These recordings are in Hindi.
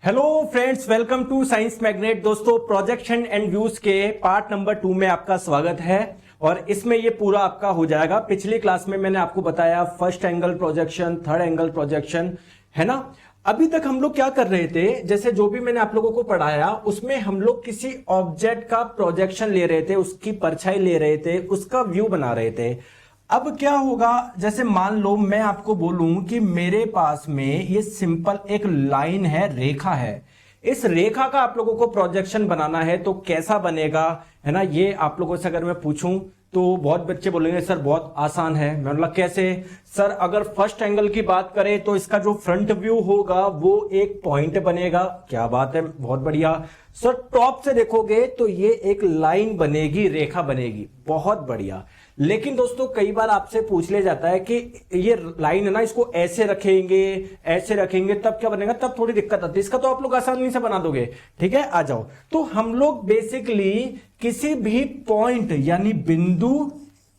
Hello friends, welcome to science magnet. दोस्तों, प्रोजेक्शन एंड व्यूज के पार्ट नंबर 2 में आपका स्वागत है और इसमें ये पूरा आपका हो जाएगा। पिछली क्लास में मैंने आपको बताया first angle projection, third angle projection, है ना। अभी तक हम लोग क्या कर रहे थे, जैसे जो भी मैंने आप लोगों को पढ़ाया उसमें हम लोग किसी ऑब्जेक्ट का प्रोजेक्शन ले रहे थे, उसकी परछाई ले रहे थे, उसका व्यू बना रहे थे। अब क्या होगा, जैसे मान लो मैं आपको बोलूं कि मेरे पास में ये सिंपल एक लाइन है, रेखा है। इस रेखा का आप लोगों को प्रोजेक्शन बनाना है तो कैसा बनेगा, है ना। ये आप लोगों से अगर मैं पूछूं तो बहुत बच्चे बोलेंगे सर बहुत आसान है। मैं बोला कैसे सर, अगर फर्स्ट एंगल की बात करें तो इसका जो फ्रंट व्यू होगा वो एक पॉइंट बनेगा। क्या बात है, बहुत बढ़िया सर। टॉप से देखोगे तो ये एक लाइन बनेगी, रेखा बनेगी, बहुत बढ़िया। लेकिन दोस्तों कई बार आपसे पूछ लिया जाता है कि ये लाइन है ना, इसको ऐसे रखेंगे, ऐसे रखेंगे तब क्या बनेगा, तब थोड़ी दिक्कत आती है। इसका तो आप लोग आसानी से बना दोगे, ठीक है। आ जाओ, तो हम लोग बेसिकली किसी भी पॉइंट यानी बिंदु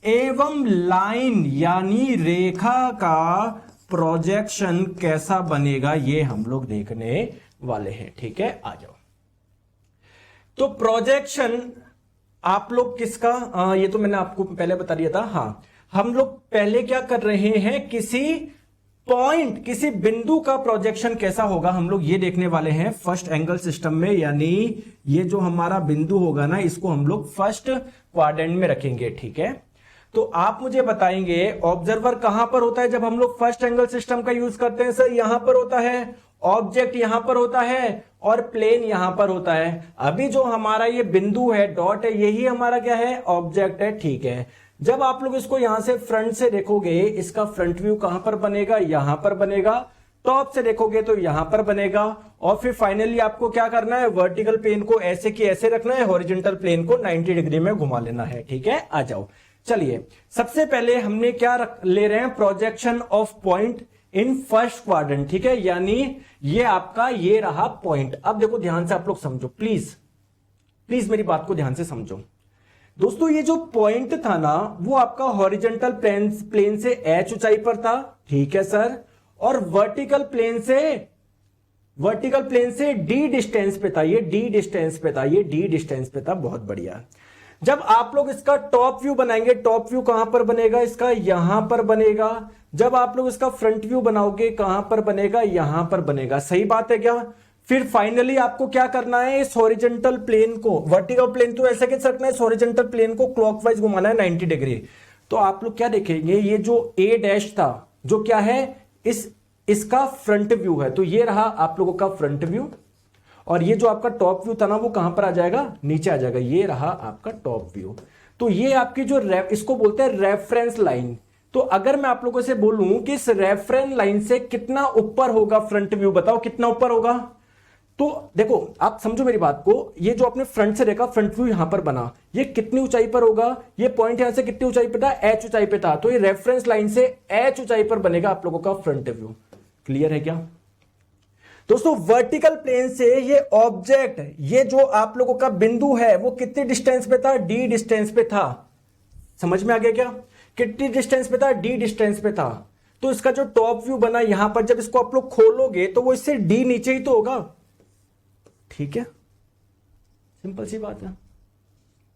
एवं लाइन यानी रेखा का प्रोजेक्शन कैसा बनेगा ये हम लोग देखने वाले हैं, ठीक है। आ जाओ, तो प्रोजेक्शन आप लोग किसका, ये तो मैंने आपको पहले बता दिया था। हाँ, हम लोग पहले क्या कर रहे हैं, किसी पॉइंट, किसी बिंदु का प्रोजेक्शन कैसा होगा हम लोग ये देखने वाले हैं फर्स्ट एंगल सिस्टम में। यानी ये जो हमारा बिंदु होगा ना, इसको हम लोग फर्स्ट क्वाड्रेंट में रखेंगे, ठीक है। तो आप मुझे बताएंगे ऑब्जर्वर कहां पर होता है जब हम लोग फर्स्ट एंगल सिस्टम का यूज करते हैं। सर यहां पर होता है, ऑब्जेक्ट यहां पर होता है और प्लेन यहां पर होता है। अभी जो हमारा ये बिंदु है, डॉट है, यही हमारा क्या है, ऑब्जेक्ट है, ठीक है। जब आप लोग इसको यहां से फ्रंट से देखोगे, इसका फ्रंट व्यू कहां पर बनेगा, यहां पर बनेगा। टॉप से देखोगे तो यहां पर बनेगा। और फिर फाइनली आपको क्या करना है, वर्टिकल प्लेन को ऐसे की ऐसे रखना है, हॉरिजॉन्टल प्लेन को 90 डिग्री में घुमा लेना है, ठीक है। आ जाओ, चलिए सबसे पहले हमने क्या ले रहे हैं, projection of point in first quadrant, ठीक है। यानी ये आपका ये रहा पॉइंट। अब देखो ध्यान से आप लोग समझो, प्लीज प्लीज मेरी बात को ध्यान से समझो। दोस्तों ये जो पॉइंट था ना, वो आपका हॉरिजॉन्टल प्लेन से h ऊंचाई पर था, ठीक है सर। और वर्टिकल प्लेन से d डिस्टेंस पे था, ये d डिस्टेंस पे था, ये d डिस्टेंस पे था, बहुत बढ़िया। जब आप लोग इसका टॉप व्यू बनाएंगे, टॉप व्यू कहां पर बनेगा, इसका यहां पर बनेगा। जब आप लोग इसका फ्रंट व्यू बनाओगे कहां पर बनेगा, यहां पर बनेगा। सही बात है क्या। फिर फाइनली आपको क्या करना है, इस हॉरिजॉन्टल प्लेन को, वर्टिकल प्लेन तो ऐसे कैसे रखना है, इस हॉरिजॉन्टल प्लेन को क्लॉकवाइज घुमाना है 90 डिग्री। तो आप लोग क्या देखेंगे, ये जो ए डैश था, जो क्या है, इसका फ्रंट व्यू है। तो ये रहा आप लोगों का फ्रंट व्यू। और ये जो आपका टॉप व्यू था ना, वो कहां पर आ जाएगा, नीचे आ जाएगा। ये रहा आपका टॉप व्यू। तो ये आपकी जो इसको बोलते हैं रेफरेंस लाइन। तो अगर मैं आप लोगों से बोलूं कि इस रेफरेंस लाइन से कितना ऊपर होगा फ्रंट व्यू, बताओ कितना ऊपर होगा। तो देखो आप समझो मेरी बात को, ये जो आपने फ्रंट से देखा, फ्रंट व्यू यहां पर बना, ये कितनी ऊंचाई पर होगा, ये पॉइंट यहां से कितनी ऊंचाई पे था, h ऊंचाई पे था। तो ये रेफरेंस लाइन से h ऊंचाई पर बनेगा आप लोगों का फ्रंट व्यू। क्लियर है क्या दोस्तों। वर्टिकल प्लेन से ये ऑब्जेक्ट, ये जो आप लोगों का बिंदु है, वो कितनी डिस्टेंस पे था, d डिस्टेंस पे था। समझ में आ गया क्या, कितनी डिस्टेंस पे था, d डिस्टेंस पे था। तो इसका जो टॉप व्यू बना यहां पर, जब इसको आप लोग खोलोगे तो वो इससे d नीचे ही तो होगा, ठीक है। सिंपल सी बात है।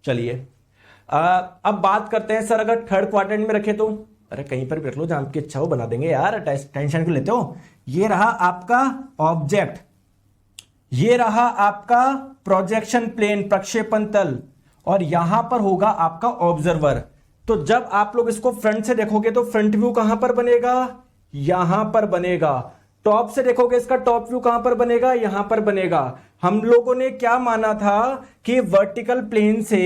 चलिए अब बात करते हैं, सर अगर थर्ड क्वाड्रेंट में रखे तो, अरे कहीं पर भी रख लो, जहां आपकी इच्छा हो बना देंगे यार, टेंशन क्यों लेते हो। ये रहा आपका ऑब्जेक्ट, ये रहा आपका प्रोजेक्शन प्लेन, प्रक्षेपण तल, और यहां पर होगा आपका ऑब्जर्वर। तो जब आप लोग इसको फ्रंट से देखोगे तो फ्रंट व्यू कहां पर बनेगा, यहां पर बनेगा। टॉप से देखोगे इसका टॉप व्यू कहां पर बनेगा, यहां पर बनेगा। हम लोगों ने क्या माना था कि वर्टिकल प्लेन से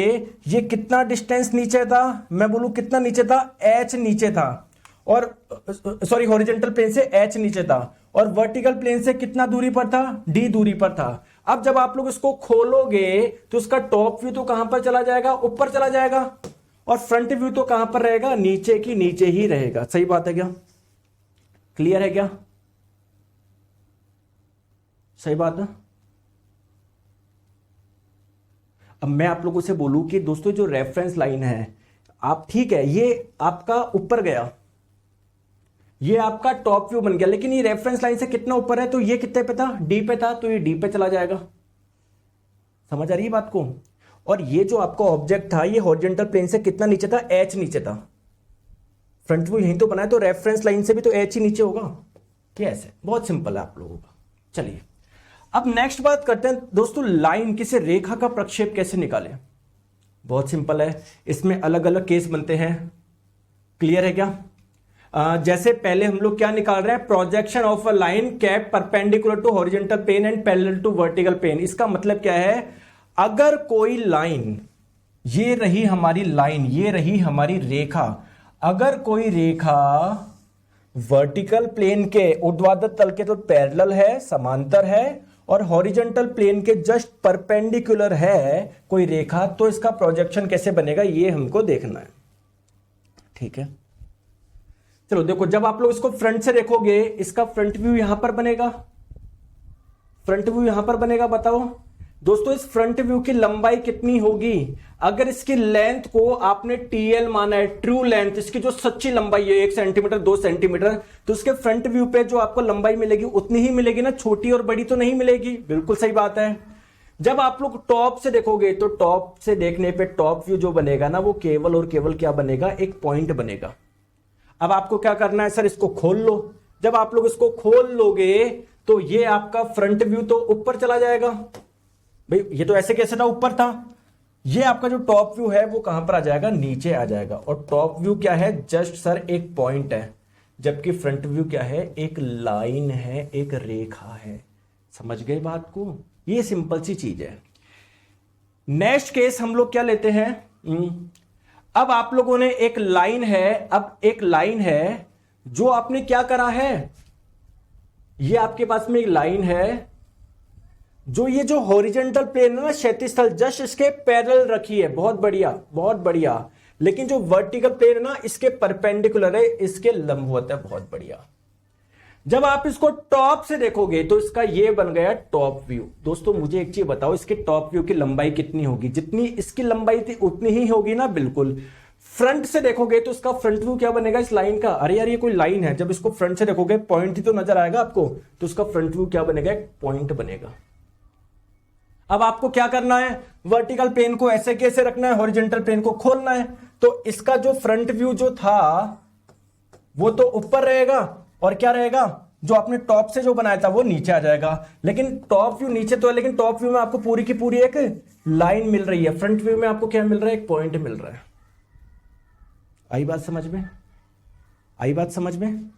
ये कितना डिस्टेंस नीचे था, मैं बोलूं कितना नीचे था, h नीचे था। और सॉरी, हॉरिजॉन्टल प्लेन से h नीचे था, और वर्टिकल प्लेन से कितना दूरी पर था, d दूरी पर था। अब जब आप लोग इसको खोलोगे तो उसका टॉप व्यू तो कहां पर चला जाएगा, ऊपर चला जाएगा। और फ्रंट व्यू तो कहां पर रहेगा, नीचे की नीचे ही रहेगा। सही बात है क्या, क्लियर है क्या, सही बात है। अब मैं आप लोगों से बोलूं कि दोस्तों जो रेफरेंस लाइन है, आप ठीक है, ये आपका ऊपर गया, ये आपका टॉप व्यू बन गया, लेकिन ये रेफरेंस लाइन से कितना ऊपर है, तो ये कितने पे था, डी पे था, तो ये डी पे चला जाएगा। समझ आ रही है बात को। और ये जो आपका ऑब्जेक्ट था ये हॉरिजॉन्टल प्लेन से कितना नीचे था, एच नीचे था। फ्रंट व्यू यहीं तो बनाया, तो रेफरेंस लाइन से भी तो एच ही नीचे होगा। कैसे, बहुत सिंपल है आप लोगों का। चलिए अब नेक्स्ट बात करते हैं दोस्तों, लाइन किसी रेखा का प्रक्षेप कैसे निकाले। बहुत सिंपल है, इसमें अलग अलग केस बनते हैं। क्लियर है क्या? जैसे पहले हम लोग क्या निकाल रहे हैं, projection of a line kept perpendicular to horizontal plane and parallel to vertical plane. इसका मतलब क्या है, अगर कोई लाइन, ये रही हमारी लाइन, ये रही हमारी रेखा, अगर कोई रेखा वर्टिकल प्लेन के ऊर्ध्वाधर तल के तो पैरेलल है, समांतर है, और हॉरिजॉन्टल प्लेन के जस्ट परपेंडिकुलर है कोई रेखा, तो इसका प्रोजेक्शन कैसे बनेगा ये हमको देखना है। ठीक है, चलो देखो, जब आप लोग इसको फ्रंट से देखोगे, इसका फ्रंट व्यू यहां पर बनेगा, फ्रंट व्यू यहां पर बनेगा। बताओ दोस्तों, इस फ्रंट व्यू की लंबाई कितनी होगी? अगर इसकी लेंथ को आपने टीएल माना है, ट्रू लेंथ, इसकी जो सच्ची लंबाई है 1 सेंटीमीटर 2 सेंटीमीटर, तो उसके फ्रंट व्यू पे जो आपको लंबाई मिलेगी उतनी ही मिलेगी ना, छोटी और बड़ी तो नहीं मिलेगी। बिल्कुल सही बात है। जब आप लोग टॉप से देखोगे, तो टॉप से देखने पे टॉप व्यू जो बनेगा ना, वो केवल और केवल क्या बनेगा, एक पॉइंट बनेगा। अब आपको क्या करना है, सर इसको खोल लो। जब आप लोग इसको खोल लोगे तो ये आपका फ्रंट व्यू तो ऊपर चला जाएगा। भाई ये तो ऐसे कैसे था, ऊपर था। ये आपका जो टॉप व्यू है वो कहां पर आ जाएगा, नीचे आ जाएगा। और टॉप व्यू क्या है, जस्ट सर एक पॉइंट है, जबकि फ्रंट व्यू क्या है, एक लाइन है, एक रेखा है। समझ गए बात को? ये सिंपल सी चीज है। नेक्स्ट केस हम लोग क्या लेते हैं, अब आप लोगों ने एक लाइन है, अब एक लाइन है जो आपने क्या करा है, ये आपके पास में एक लाइन है जो ये जो हॉरिजॉन्टल प्लेन है ना, क्षैतिज तल जस्ट इसके पैरेलल रखी है। बहुत बढ़िया, बहुत बढ़िया। लेकिन जो वर्टिकल प्लेन है ना, इसके परपेंडिकुलर है, इसके लंबवत है। बहुत बढ़िया। जब आप इसको टॉप से देखोगे तो इसका ये बन गया टॉप व्यू। दोस्तों मुझे एक चीज बताओ, इसके टॉप व्यू की लंबाई कितनी होगी? जितनी इसकी लंबाई थी उतनी ही होगी ना। बिल्कुल। फ्रंट से देखोगे तो इसका फ्रंट व्यू क्या बनेगा इस लाइन का? अरे यार ये कोई लाइन है, जब इसको फ्रंट से देखोगे पॉइंट ही तो नजर आएगा आपको, तो इसका फ्रंट व्यू क्या बनेगा, एक पॉइंट बनेगा। अब आपको क्या करना है, वर्टिकल प्लेन को ऐसे कैसे रखना है, हॉरिजॉन्टल प्लेन को खोलना है। तो इसका जो फ्रंट व्यू जो था वो तो ऊपर रहेगा, और क्या रहेगा, जो आपने टॉप से जो बनाया था वो नीचे आ जाएगा। लेकिन टॉप व्यू नीचे तो है, लेकिन टॉप व्यू में आपको पूरी की पूरी एक लाइन मिल रही है, फ्रंट व्यू में आपको क्या मिल रहा है, एक पॉइंट मिल रहा है। आई बात समझ में? आई बात समझ में?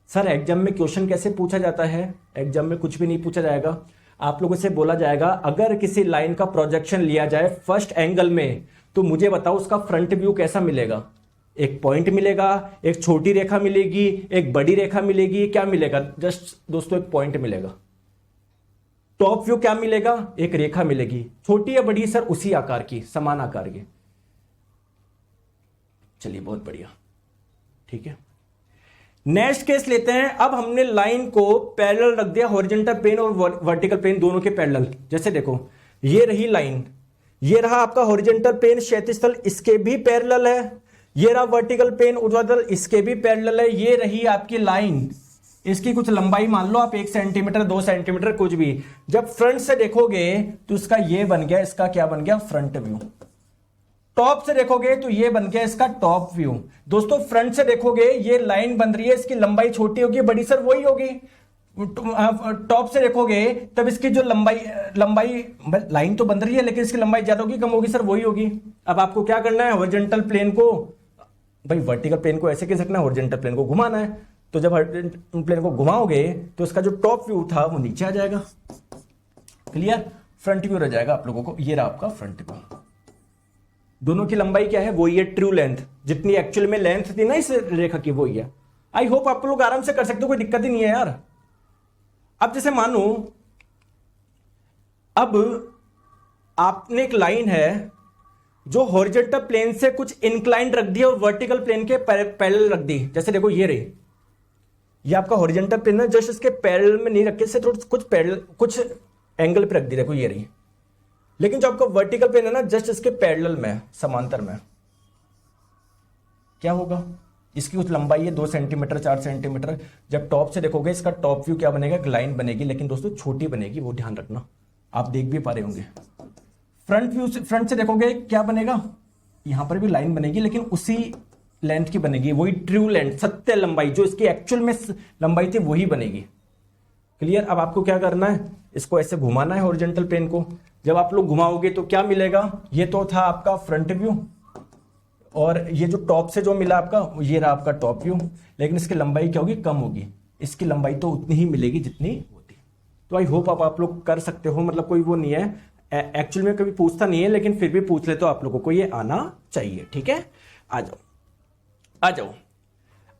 सर एग्जाम में क्वेश्चन कैसे पूछा जाता है? एग्जाम में कुछ भी नहीं पूछा जाएगा। आप लोगों से बोला जाएगा अगर किसी लाइन का प्रोजेक्शन लिया जाए फर्स्ट एंगल में, तो मुझे बताओ उसका फ्रंट व्यू कैसा मिलेगा। एक पॉइंट मिलेगा, एक छोटी रेखा मिलेगी, एक बड़ी रेखा मिलेगी, क्या मिलेगा? जस्ट दोस्तों एक पॉइंट मिलेगा। टॉप व्यू क्या मिलेगा? एक रेखा मिलेगी, छोटी या बड़ी सर? उसी आकार की, समान आकार की। चलिए बहुत बढ़िया, ठीक है। नेक्स्ट केस लेते हैं। अब हमने लाइन को पैरेलल रख दिया, हॉरिजॉन्टल प्लेन और वर्टिकल प्लेन दोनों के पैरेलल। जैसे देखो ये रही लाइन, ये रहा आपका हॉरिजॉन्टल प्लेन क्षैतिज तल, इसके भी पैरेलल है। ये रहा वर्टिकल प्लेन ऊर्ध्वाधर, इसके भी पैरेलल है। ये रही आपकी लाइन, इसकी कुछ लंबाई मान लो आप 1 सेंटीमीटर 2 सेंटीमीटर कुछ भी। जब फ्रंट से देखोगे तो इसका ये बन गया, इसका क्या बन गया, फ्रंट व्यू। टॉप से देखोगे तो ये बन गया इसका टॉप व्यू। दोस्तों फ्रंट से देखोगे ये लाइन बन रही है, इसकी लंबाई छोटी होगी, बड़ी सर वही होगी। टॉप से देखोगे तब इसकी जो लंबाई लाइन तो बन रही है, लेकिन इसकी लंबाई ज्यादा होगी कम होगी सर? वही होगी। अब आपको क्या करना है, हॉरिजॉन्टल प्लेन को, भाई वर्टिकल प्लेन को ऐसे कैसे रखना है, हॉरिजॉन्टल प्लेन को घुमाना है। तो जब हॉरिजॉन्टल प्लेन को घुमाओगे तो इसका जो टॉप व्यू था वो नीचे आ जाएगा। क्लियर? फ्रंट व्यू रह जाएगा आप लोगों को। ये रहा आपका फ्रंट व्यू। दोनों की लंबाई क्या है, वही है ट्रू लेंथ, जितनी एक्चुअल में लेंथ थी ना इस रेखा की वही है। आई होप आप लोग आराम से कर सकते हो, कोई दिक्कत ही नहीं है यार। अब जैसे मानो अब आपने एक लाइन है जो हॉरिजॉन्टल प्लेन से कुछ इंक्लाइंड रख दी और वर्टिकल प्लेन के पैरेलल रख दी। जैसे देखो ये रही, ये आपका हॉरिजॉन्टल प्लेन है, जस्ट इसके पैरेलल में नहीं रखे, से कुछ पैरेलल कुछ एंगल पे रख दी। देखो ये रही, लेकिन जो आपका वर्टिकल प्लेन है ना, जस्ट इसके पैरेलल में, समांतर में, क्या होगा, इसकी कुछ लंबाई है 2 सेंटीमीटर 4 सेंटीमीटर। जब टॉप से देखोगे इसका टॉप व्यू क्या बनेगा, एक लाइन बनेगी, लेकिन दोस्तों छोटी बनेगी, वो ध्यान रखना, आप देख भी पा रहे होंगे। फ्रंट व्यू से, फ्रंट से देखोगे क्या बनेगा, यहां पर भी लाइन बनेगी, लेकिन उसी लेंथ की बनेगी, वही ट्रू लेंथ, सत्य लंबाई, जो इसकी एक्चुअल में लंबाई थी वही बनेगी। क्लियर। अब आपको क्या करना है, इसको ऐसे घुमाना है हॉरिजॉन्टल प्लेन को। जब आप लोग घुमाओगे तो क्या मिलेगा, ये तो था आपका फ्रंट व्यू, और ये जो टॉप से जो मिला आपका, ये रहा आपका टॉप व्यू, लेकिन इसकी लंबाई क्या होगी, कम होगी। इसकी लंबाई तो उतनी ही मिलेगी जितनी होती। तो आई होप आप लोग कर सकते हो, मतलब कोई वो नहीं है, एक्चुअल में कभी पूछता नहीं है, लेकिन फिर भी पूछ ले तो आप लोगों को ये आना चाहिए। ठीक है, आ जाओ आ जाओ।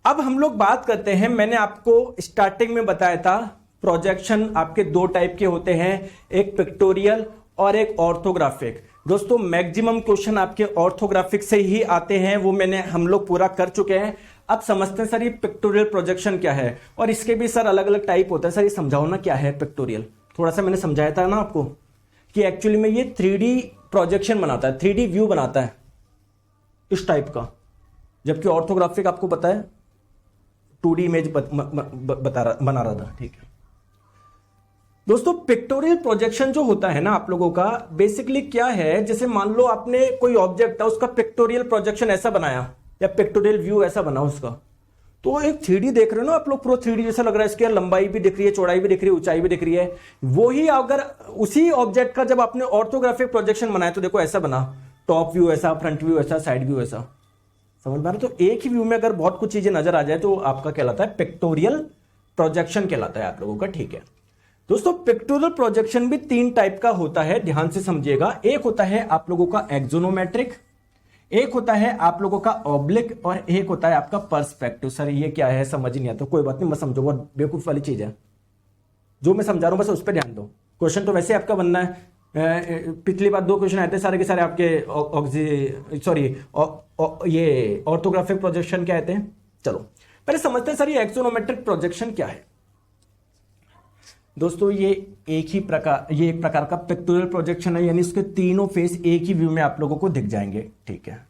अब हम लोग बात करते हैं, मैंने आपको स्टार्टिंग में बताया था प्रोजेक्शन आपके दो टाइप के होते हैं, एक पिक्टोरियल और एक ऑर्थोग्राफिक। दोस्तों मैक्सिमम क्वेश्चन आपके ऑर्थोग्राफिक से ही आते हैं, वो हम लोग पूरा कर चुके हैं। अब समझते हैं सर ये पिक्टोरियल प्रोजेक्शन क्या है, और इसके भी सर अलग अलग टाइप होता है। सर ये समझाओ ना क्या है पिक्टोरियल। थोड़ा सा मैंने समझाया था ना आपको कि एक्चुअली में ये 3D प्रोजेक्शन बनाता है, 3D व्यू बनाता है इस टाइप का, जबकि ऑर्थोग्राफिक आपको पता है 2D इमेज बना रहा था। ठीक है दोस्तों, पिक्टोरियल प्रोजेक्शन जो होता है ना आप लोगों का, बेसिकली क्या है, जैसे मान लो आपने कोई ऑब्जेक्ट था उसका पिक्टोरियल प्रोजेक्शन ऐसा बनाया, या पिक्टोरियल व्यू ऐसा बना उसका, तो एक 3D देख रहे हो ना आप लोग, पूरा 3D जैसा लग रहा है, इसकी लंबाई भी दिख रही है, चौड़ाई भी दिख रही है, ऊंचाई भी दिख रही है। वही अगर उसी ऑब्जेक्ट का जब आपने ऑर्थोग्राफिक प्रोजेक्शन बनाया तो देखो ऐसा बना, टॉप व्यू ऐसा, फ्रंट व्यू ऐसा, साइड व्यू ऐसा, समझ में आ रहा है। तो एक ही व्यू में अगर बहुत कुछ चीजें नजर आ जाए तो आपका कहलाता है पिक्टोरियल प्रोजेक्शन कहलाता है आप लोगों का। ठीक है दोस्तों, पिक्टोरियल प्रोजेक्शन भी 3 टाइप का होता है, ध्यान से समझिएगा। एक होता है आप लोगों का एक्सोनोमेट्रिक, एक होता है आप लोगों का ऑब्लिक, और एक होता है आपका पर्सपेक्टिव। सर ये क्या है, समझ ही नहीं आता। कोई बात नहीं, मैं समझो, बहुत बेवकूफ वाली चीज है जो मैं समझा रहा हूं, बस उस पर ध्यान दो। क्वेश्चन तो वैसे आपका बनना है, पिछली बार 2 क्वेश्चन आए थे, सारे के सारे आपके ये ऑर्थोग्राफिक प्रोजेक्शन क्या आते हैं। चलो पहले समझते हैं सर ये एक्सोनोमेट्रिक प्रोजेक्शन क्या है। दोस्तों ये एक प्रकार का पिक्टोरियल प्रोजेक्शन है, यानी उसके तीनों फेस एक ही व्यू में आप लोगों को दिख जाएंगे। ठीक है,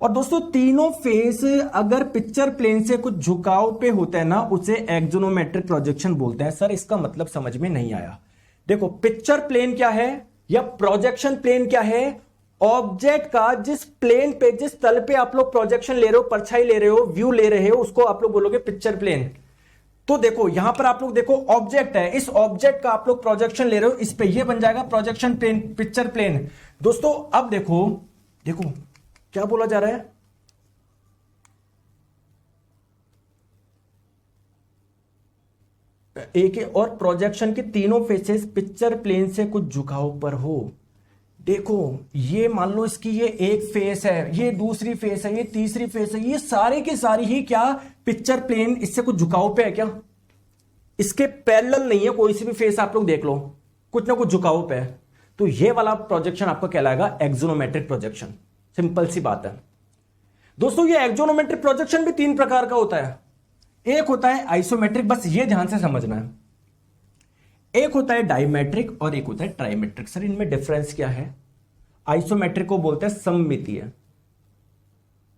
और दोस्तों तीनों फेस अगर पिक्चर प्लेन से कुछ झुकाव पे होते हैं ना, उसे एक्सोनोमेट्रिक प्रोजेक्शन बोलते हैं। सर इसका मतलब समझ में नहीं आया। देखो पिक्चर प्लेन क्या है या प्रोजेक्शन प्लेन क्या है, ऑब्जेक्ट का जिस प्लेन पे, जिस तल पे आप लोग प्रोजेक्शन ले रहे हो, परछाई ले रहे हो, व्यू ले रहे हो, उसको आप लोग बोलोगे पिक्चर प्लेन। तो देखो यहां पर आप लोग देखो ऑब्जेक्ट है, इस ऑब्जेक्ट का आप लोग प्रोजेक्शन ले रहे हो, इस पे ये बन जाएगा प्रोजेक्शन प्लेन, पिक्चर प्लेन। दोस्तों अब देखो क्या बोला जा रहा है, एक और प्रोजेक्शन के तीनों फेसेस पिक्चर प्लेन से कुछ झुकाव पर हो। देखो ये मान लो इसकी ये एक फेस है, ये दूसरी फेस है, ये तीसरी फेस है, ये सारे के सारी ही क्या पिक्चर प्लेन इससे कुछ झुकाव पे है क्या, इसके पैरेलल नहीं है। कोई सी भी फेस आप लोग देख लो, कुछ ना कुछ झुकाव पे है। तो ये वाला प्रोजेक्शन आपका कहलाएगा एक्सोनोमेट्रिक प्रोजेक्शन। सिंपल सी बात है दोस्तों। ये एक्सोनोमेट्रिक प्रोजेक्शन भी 3 प्रकार का होता है। एक होता है आइसोमेट्रिक, बस ये ध्यान से समझना है। एक होता है डायमेट्रिक और एक होता है ट्राइमेट्रिक। सर इनमें डिफरेंस क्या है? आइसोमेट्रिक को बोलते हैं सममितीय।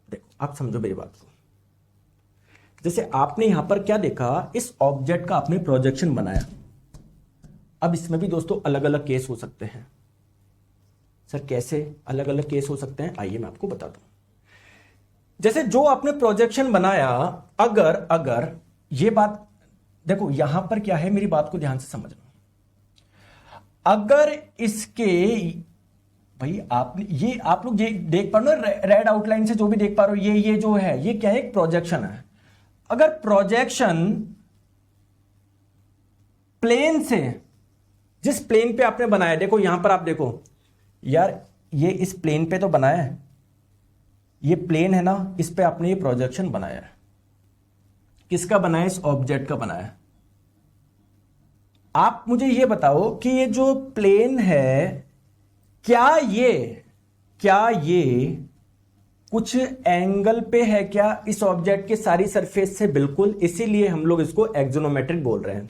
देखो आप समझो मेरी बात को, जैसे आपने यहां पर क्या देखा, इस ऑब्जेक्ट का आपने प्रोजेक्शन बनाया। अब इसमें भी दोस्तों अलग अलग केस हो सकते हैं। सर कैसे अलग अलग केस हो सकते हैं, आइए मैं आपको बताता हूं। जैसे जो आपने प्रोजेक्शन बनाया, अगर ये बात देखो, यहां पर क्या है, मेरी बात को ध्यान से समझना। अगर इसके भाई आपने ये आप लोग ये देख पा रहे हो रेड आउटलाइन से, जो भी देख पा रहे हो, ये जो है ये क्या है, एक प्रोजेक्शन है। अगर प्रोजेक्शन प्लेन से, जिस प्लेन पे आपने बनाया, देखो यहां पर आप देखो यार, ये इस प्लेन पे तो बनाया है, ये प्लेन है ना, इस पे आपने ये प्रोजेक्शन बनाया है। किसका बनाया? इस ऑब्जेक्ट का बनाया। आप मुझे ये बताओ कि ये जो प्लेन है, क्या ये कुछ एंगल पे है क्या इस ऑब्जेक्ट के सारी सरफेस से? बिल्कुल, इसीलिए हम लोग इसको एक्सोनोमेट्रिक बोल रहे हैं।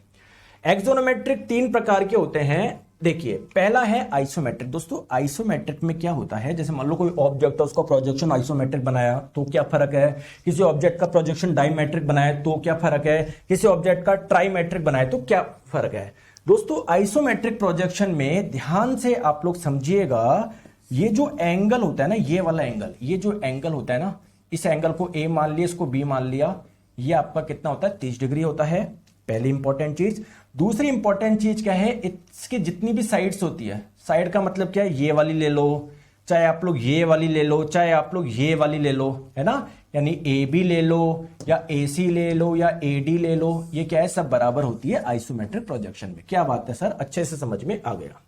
एक्सोनोमेट्रिक 3 प्रकार के होते हैं। देखिए पहला है आइसोमेट्रिक। दोस्तों आइसोमेट्रिक में क्या होता है, जैसे मान लो कोई ऑब्जेक्ट है उसका प्रोजेक्शन आइसोमेट्रिक बनाया तो क्या फर्क है, किसी ऑब्जेक्ट का प्रोजेक्शन डायमेट्रिक बनाया तो क्या फर्क है, किसी ऑब्जेक्ट का ट्राइमेट्रिक बनाया तो क्या फर्क है। दोस्तों आइसोमेट्रिक प्रोजेक्शन में ध्यान से आप लोग समझिएगा, ये जो एंगल होता है ना, ये वाला एंगल, ये जो एंगल होता है ना, इस एंगल को ए मान लिया, इसको बी मान लिया, ये आपका कितना होता है 30 डिग्री होता है, पहली इंपॉर्टेंट चीज। दूसरी इंपॉर्टेंट चीज क्या है, इसकी जितनी भी साइड्स होती है, साइड का मतलब क्या है, ये वाली ले लो, चाहे आप लोग ये वाली ले लो, चाहे आप लोग ये वाली ले लो, है ना, यानी ए बी ले लो या ए सी ले लो या ए डी ले लो, ये क्या है सब बराबर होती है आइसोमेट्रिक प्रोजेक्शन में। क्या बात है सर, अच्छे से समझ में आ गया।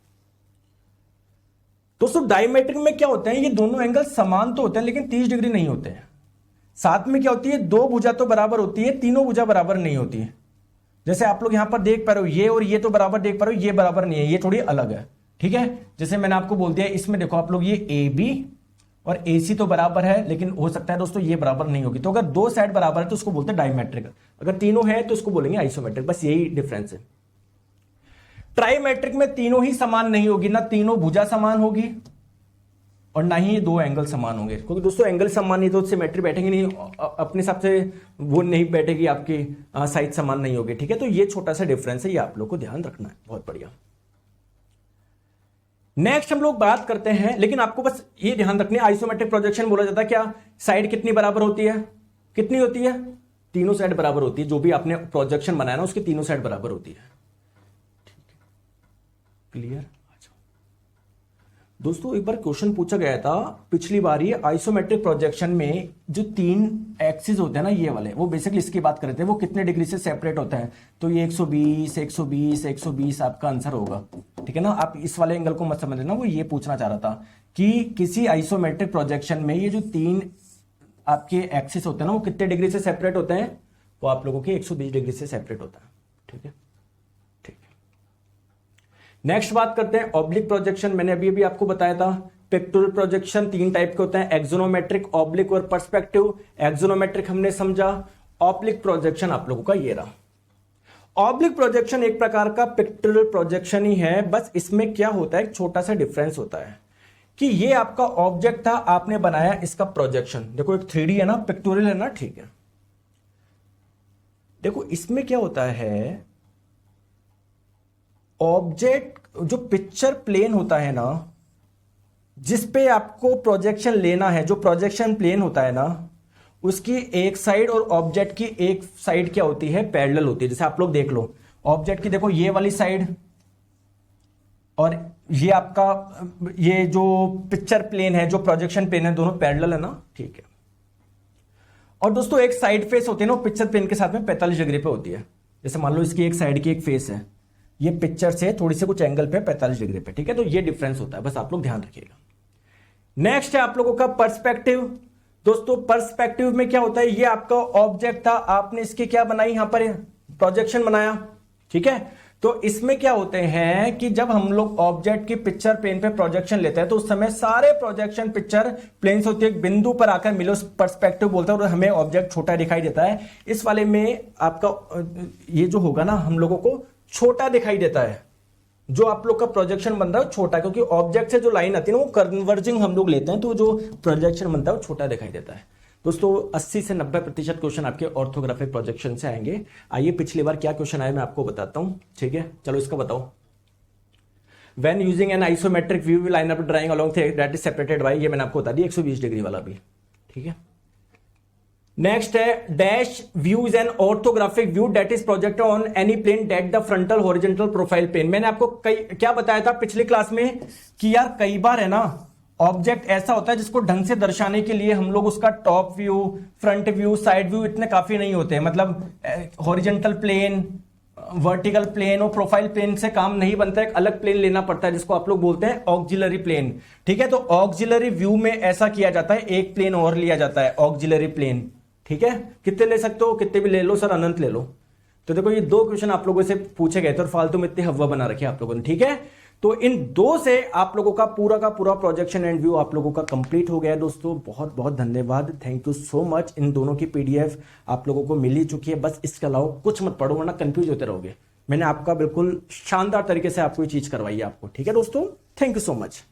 दोस्तों डायमेट्रिक में क्या होता है, ये दोनों एंगल समान तो होते हैं लेकिन 30 डिग्री नहीं होते हैं। साथ में क्या होती है, दो भुजा तो बराबर होती है, तीनों भुजा बराबर नहीं होती है। जैसे आप लोग यहां पर देख पा रहे हो, ये और ये तो बराबर देख पा रहे हो, ये बराबर नहीं है, ये थोड़ी अलग है, ठीक है। जैसे मैंने आपको बोल दिया, इसमें देखो आप लोग, ये ए बी और ए सी तो बराबर है, लेकिन हो सकता है दोस्तों ये बराबर नहीं होगी। तो अगर दो साइड बराबर है तो उसको बोलते हैं डायमेट्रिक, अगर तीनों है तो उसको बोलेंगे आइसोमेट्रिक, बस यही डिफरेंस है। ट्राइमेट्रिक में तीनों ही समान नहीं होगी, ना तीनों भुजा समान होगी और ना ही ये दो एंगल समान होंगे, क्योंकि दोस्तों एंगल समान नहीं तो सिमेट्री बैठेगी नहीं, अपने हिसाब से वो नहीं बैठेगी, आपकी साइड समान नहीं होगी, ठीक है। तो ये छोटा सा डिफरेंस है, ये आप लोग को ध्यान रखना है। बहुत बढ़िया। नेक्स्ट हम लोग बात करते हैं, लेकिन आपको बस ये ध्यान रखना है, आइसोमेट्रिक प्रोजेक्शन बोला जाता है क्या, साइड कितनी बराबर होती है, कितनी होती है, तीनों साइड बराबर होती है। जो भी आपने प्रोजेक्शन बनाया ना उसकी तीनों साइड बराबर होती है, क्लियर। दोस्तों एक बार क्वेश्चन पूछा गया था पिछली बार, ये आइसोमेट्रिक प्रोजेक्शन में जो तीन एक्सिस होते हैं ना, ये वाले, वो बेसिकली इसकी बात कर रहे थे, वो कितने डिग्री से सेपरेट होते हैं। तो ये 120 120 120 आपका आंसर होगा, ठीक है ना। आप इस वाले एंगल को मत समझ लेना, वो ये पूछना चाह रहा था कि किसी आइसोमेट्रिक प्रोजेक्शन में ये जो तीन आपके एक्सिस होते हैं ना, वो कितने डिग्री से सेपरेट होते हैं, वो आप लोगों के 120 डिग्री से सेपरेट होता है, ठीक है। नेक्स्ट बात करते हैं ऑब्लिक प्रोजेक्शन। मैंने अभी अभी आपको बताया था पिक्टोरियल प्रोजेक्शन तीन टाइप के होते हैं, एक्सोनोमेट्रिक, ऑब्लिक और पर्सपेक्टिव। एक्सोनोमेट्रिक हमने समझा, ऑब्लिक प्रोजेक्शन आप लोगों का ये रहा। ऑब्लिक प्रोजेक्शन एक प्रकार का पिक्टोरियल प्रोजेक्शन ही है, बस इसमें क्या होता है, एक छोटा सा डिफरेंस होता है कि ये आपका ऑब्जेक्ट था, आपने बनाया इसका प्रोजेक्शन। देखो एक 3D है ना, पिक्टोरियल है ना, ठीक है। देखो इसमें क्या होता है, ऑब्जेक्ट जो पिक्चर प्लेन होता है ना, जिस पे आपको प्रोजेक्शन लेना है, जो प्रोजेक्शन प्लेन होता है ना, उसकी एक साइड और ऑब्जेक्ट की एक साइड क्या होती है, पैरेलल होती है। जैसे आप लोग देख लो ऑब्जेक्ट की, देखो ये वाली साइड और ये आपका ये जो पिक्चर प्लेन है, जो प्रोजेक्शन प्लेन है, दोनों पैरेलल है ना, ठीक है। और दोस्तों एक साइड फेस होती है ना, पिक्चर प्लेन के साथ में 45 डिग्री पे होती है। जैसे मान लो इसकी एक साइड की एक फेस है, ये पिक्चर से थोड़ी से कुछ एंगल पे 45 डिग्री पे, ठीक है। तो ये डिफरेंस होता है, बस आप लोग ध्यान रखिएगा। नेक्स्ट है आप लोगों का पर्सपेक्टिव। दोस्तों पर्सपेक्टिव में क्या होता है, ये आपका ऑब्जेक्ट था, आपने इसकी क्या बनाई, यहां पर प्रोजेक्शन बनाया, ठीक है। तो इसमें क्या होते हैं कि जब हम लोग ऑब्जेक्ट की पिक्चर प्लेन पे प्रोजेक्शन लेते हैं तो उस समय सारे प्रोजेक्शन पिक्चर प्लेन से होती है, एक बिंदु पर आकर मिले, उस पर्सपेक्टिव बोलते हैं, और हमें ऑब्जेक्ट छोटा दिखाई देता है। इस वाले में आपका ये जो होगा ना, हम लोगों को छोटा दिखाई देता है, जो आप लोग का प्रोजेक्शन बन रहा है छोटा, क्योंकि ऑब्जेक्ट से जो लाइन आती है ना वो कन्वर्जिंग हम लोग लेते हैं, तो जो प्रोजेक्शन बनता है वो छोटा दिखाई देता है। दोस्तों 80 से 90% क्वेश्चन आपके ऑर्थोग्राफिक प्रोजेक्शन से आएंगे। आइए पिछली बार क्या क्वेश्चन आया मैं आपको बताता हूं, ठीक है। चलो इसका बताओ। When using an isometric view line up drawing along that is separated by, ये मैंने आपको बता दिया 120 डिग्री वाला भी, ठीक है। नेक्स्ट है dash view is an orthographic view that is projected on any plane that the frontal horizontal profile plane. मैंने आपको क्या बताया था पिछली क्लास में कि यार कई बार है ना, ऑब्जेक्ट ऐसा होता है जिसको ढंग से दर्शाने के लिए हम लोग उसका top view, front view, side view इतने काफी नहीं होते हैं। मतलब हॉरिजॉन्टल प्लेन, वर्टिकल प्लेन और प्रोफाइल प्लेन से काम नहीं बनता, एक अलग प्लेन लेना पड़ता है जिसको आप लोग बोलते हैं ऑक्सिलरी प्लेन, ठीक है। तो ऑक्सिलरी व्यू में ऐसा किया जाता है, एक प्लेन और लिया जाता है ऑक्सिलरी प्लेन, ठीक है। कितने ले सकते हो, कितने भी ले लो सर, अनंत ले लो। तो देखो ये दो क्वेश्चन आप लोगों से पूछे गए थे और फालतू में इतने हवा बना रखे आप लोगों ने, ठीक है। तो इन दो से आप लोगों का पूरा प्रोजेक्शन एंड व्यू आप लोगों का कंप्लीट हो गया है। दोस्तों बहुत बहुत धन्यवाद, थैंक यू सो मच। इन दोनों की पीडीएफ आप लोगों को मिल ही चुकी है, बस इसके अलावा कुछ मत पढ़ो वरना कंफ्यूज होते रहोगे, मैंने आपका बिल्कुल शानदार तरीके से आपको ये चीज करवाई है आपको। ठीक है दोस्तों, थैंक यू सो मच।